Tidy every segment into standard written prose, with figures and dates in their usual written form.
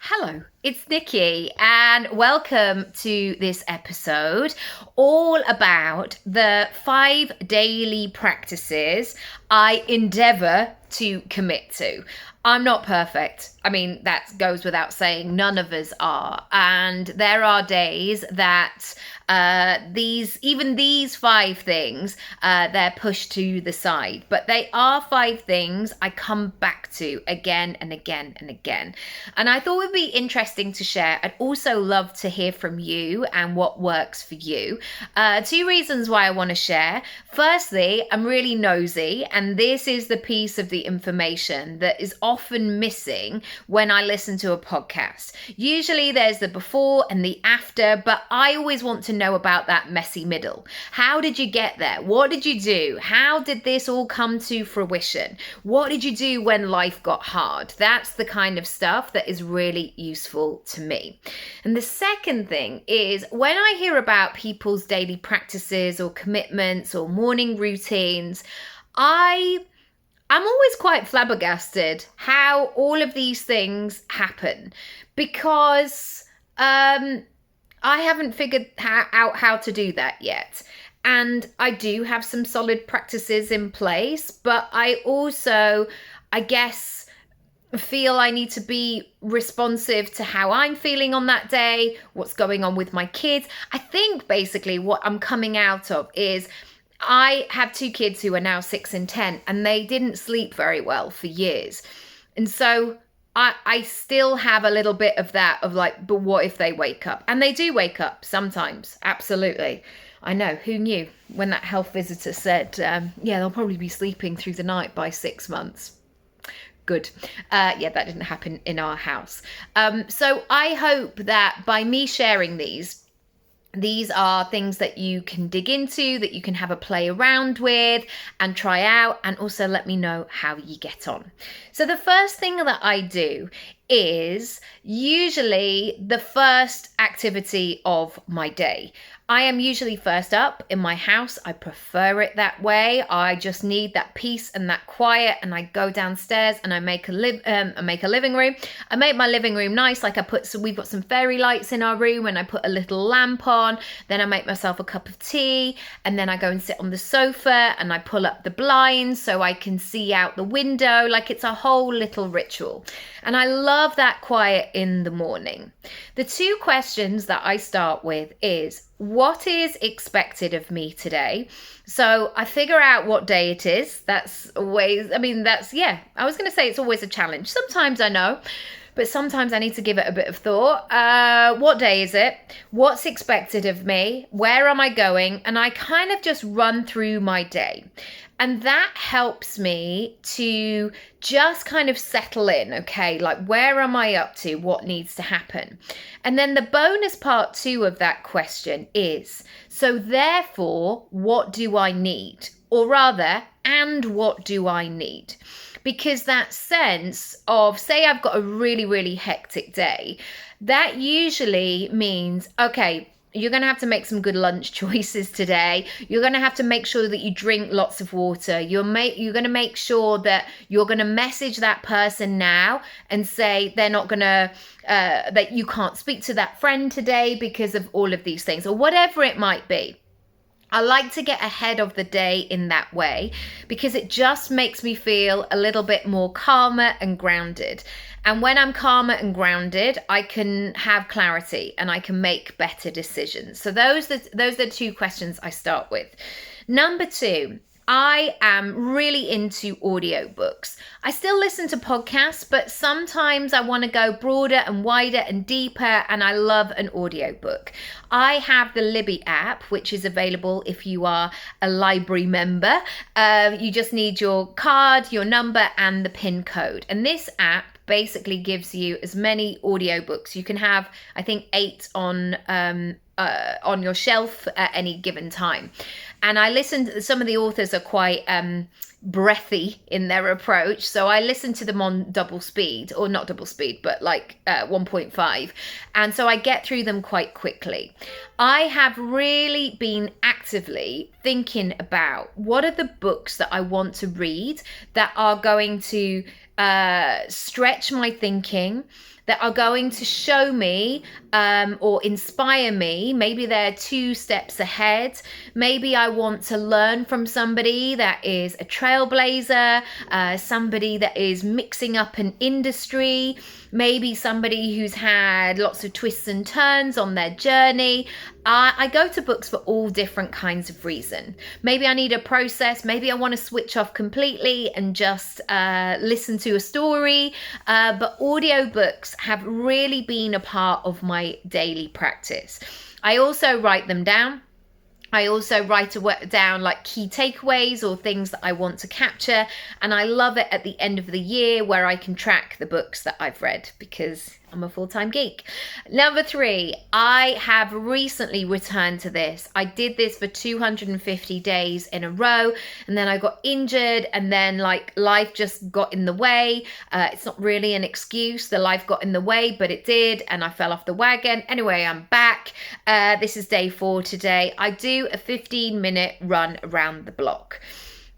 Hello, it's Nikki, and welcome to this episode all about the 5 daily practices I endeavor to commit to. I'm not perfect. I mean, that goes without saying. None of us are. And there are days that these 5 things, they're pushed to the side. But they are 5 things I come back to again and again and again. And I thought it would be interesting to share. I'd also love to hear from you and what works for you. 2 reasons why I want to share. Firstly, I'm really nosy, and this is the piece of the information that is often missing when I listen to a podcast. Usually there's the before and the after, but I always want to know about that messy middle. How did you get there? What did you do? How did this all come to fruition? What did you do when life got hard? That's the kind of stuff that is really useful to me. And the second thing is when I hear about people's daily practices or commitments or morning routines, I'm always quite flabbergasted how all of these things happen because I haven't figured out how to do that yet. And I do have some solid practices in place, but I also, I guess, feel I need to be responsive to how I'm feeling on that day, what's going on with my kids. I think basically what I'm coming out of is I have 2 kids who are now 6 and 10, and they didn't sleep very well for years. And so I still have a little bit of that of like, but what if they wake up? And they do wake up sometimes. Absolutely. I know. Who knew when that health visitor said, yeah, they'll probably be sleeping through the night by 6 months. Good. Yeah, that didn't happen in our house. So I hope that by me sharing these are things that you can dig into, that you can have a play around with and try out, and also let me know how you get on. So the first thing that I do is usually the first activity of my day. I am usually first up in my house. I prefer it that way. I just need that peace and that quiet, and I go downstairs and I make a living room. I make my living room nice. Like we've got some fairy lights in our room, and I put a little lamp on. Then I make myself a cup of tea, and then I go and sit on the sofa and I pull up the blinds so I can see out the window. Like it's a whole little ritual. And I love that quiet in the morning. The 2 questions that I start with is, what is expected of me today? So I figure out what day it is. That's always, I was going to say it's always a challenge. Sometimes I know, but sometimes I need to give it a bit of thought. What day is it? What's expected of me? Where am I going? And I kind of just run through my day. And that helps me to just kind of settle in, okay? Like, where am I up to? What needs to happen? And then the bonus part 2 of that question is, so therefore, what do I need? Or rather, and what do I need? Because that sense of, say I've got a really, really hectic day, that usually means, okay, you're going to have to make some good lunch choices today. You're going to have to make sure that you drink lots of water. You're going to make sure that you're going to message that person now and say they're not going to, that you can't speak to that friend today because of all of these things, or whatever it might be. I like to get ahead of the day in that way because it just makes me feel a little bit more calmer and grounded. And when I'm calmer and grounded, I can have clarity and I can make better decisions. So those are the 2 questions I start with. Number 2, I am really into audiobooks. I still listen to podcasts, but sometimes I want to go broader and wider and deeper, and I love an audiobook. I have the Libby app, which is available if you are a library member. You just need your card, your number, and the PIN code. And this app basically gives you as many audiobooks. You can have, I think, 8 on your shelf at any given time. And I listened, some of the authors are quite breathy in their approach. So I listened to them on double speed, or not double speed, but like 1.5. And so I get through them quite quickly. I have really been actively thinking about what are the books that I want to read that are going to stretch my thinking, that are going to show me or inspire me. Maybe they're 2 steps ahead. Maybe I want to learn from somebody that is a trailblazer, somebody that is mixing up an industry, maybe somebody who's had lots of twists and turns on their journey. I go to books for all different kinds of reason. Maybe I need a process. Maybe I want to switch off completely and just listen to a story. But audiobooks have really been a part of my daily practice. I also write them down. I also write down like key takeaways or things that I want to capture. And I love it at the end of the year where I can track the books that I've read, because I'm a full-time geek. Number 3, I have recently returned to this. I did this for 250 days in a row, and then I got injured, and then like life just got in the way. It's not really an excuse. The life got in the way, but it did, and I fell off the wagon. Anyway, I'm back. This is day 4 today. I do a 15-minute run around the block.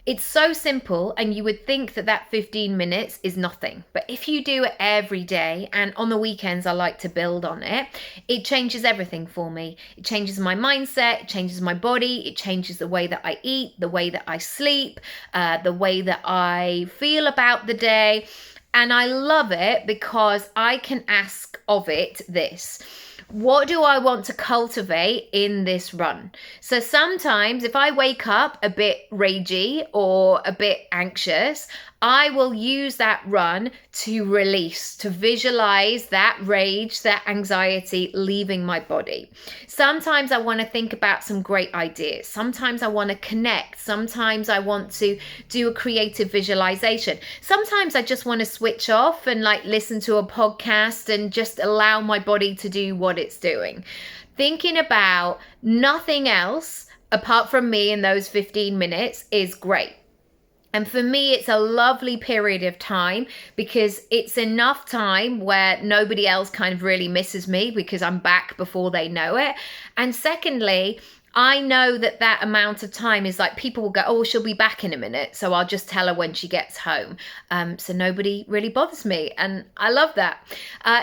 It's so simple, and you would think that that 15 minutes is nothing. But if you do it every day, and on the weekends I like to build on it, it changes everything for me. It changes my mindset, it changes my body, it changes the way that I eat, the way that I sleep, the way that I feel about the day. And I love it because I can ask of it this: what do I want to cultivate in this run? So sometimes if I wake up a bit ragey or a bit anxious, I will use that run to release, to visualize that rage, that anxiety leaving my body. Sometimes I want to think about some great ideas. Sometimes I want to connect. Sometimes I want to do a creative visualization. Sometimes I just want to switch off and like listen to a podcast and just allow my body to do what it's doing. Thinking about nothing else apart from me in those 15 minutes is great. And for me, it's a lovely period of time because it's enough time where nobody else kind of really misses me because I'm back before they know it. And secondly, I know that that amount of time is like, people will go, oh, she'll be back in a minute, so I'll just tell her when she gets home. So nobody really bothers me, and I love that.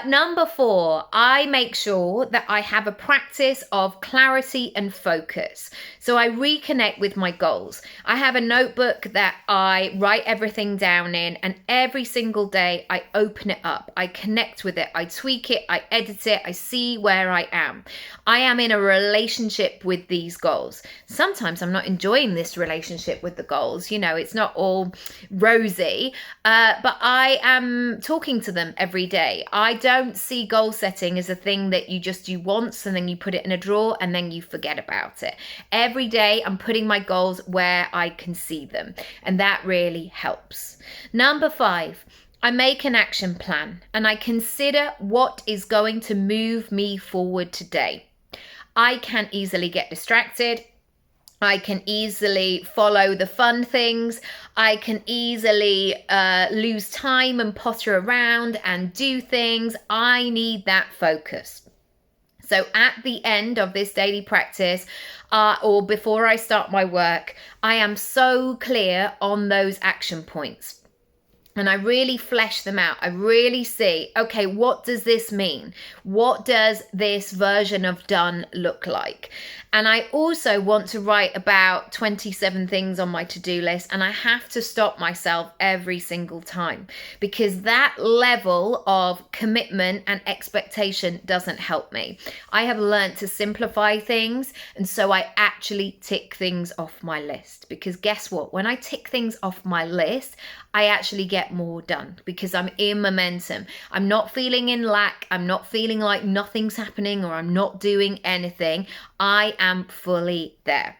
Number 4, I make sure that I have a practice of clarity and focus. So I reconnect with my goals. I have a notebook that I write everything down in, and every single day I open it up. I connect with it. I tweak it. I edit it. I see where I am. I am in a relationship with these goals. Sometimes I'm not enjoying this relationship with the goals. You know, it's not all rosy, but I am talking to them every day. I don't see goal setting as a thing that you just do once and then you put it in a drawer and then you forget about it. Every day I'm putting my goals where I can see them, and that really helps. Number 5, I make an action plan and I consider what is going to move me forward today. I can easily get distracted. I can easily follow the fun things. I can easily lose time and potter around and do things. I need that focus. So at the end of this daily practice, or before I start my work, I am so clear on those action points. And I really flesh them out. I really see, okay, what does this mean? What does this version of done look like? And I also want to write about 27 things on my to-do list, and I have to stop myself every single time because that level of commitment and expectation doesn't help me. I have learned to simplify things, and so I actually tick things off my list, because guess what? When I tick things off my list, I actually get more done because I'm in momentum. I'm not feeling in lack. I'm not feeling like nothing's happening or I'm not doing anything. I am fully there.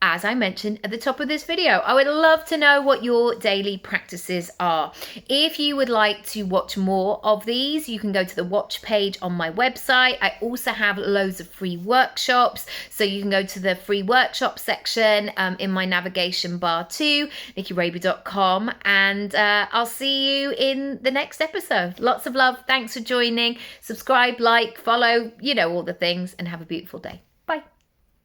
As I mentioned at the top of this video, I would love to know what your daily practices are. If you would like to watch more of these, you can go to the watch page on my website. I also have loads of free workshops, so you can go to the free workshop section in my navigation bar too, nickyraby.com, and I'll see you in the next episode. Lots of love. Thanks for joining. Subscribe, like, follow, you know, all the things, and have a beautiful day.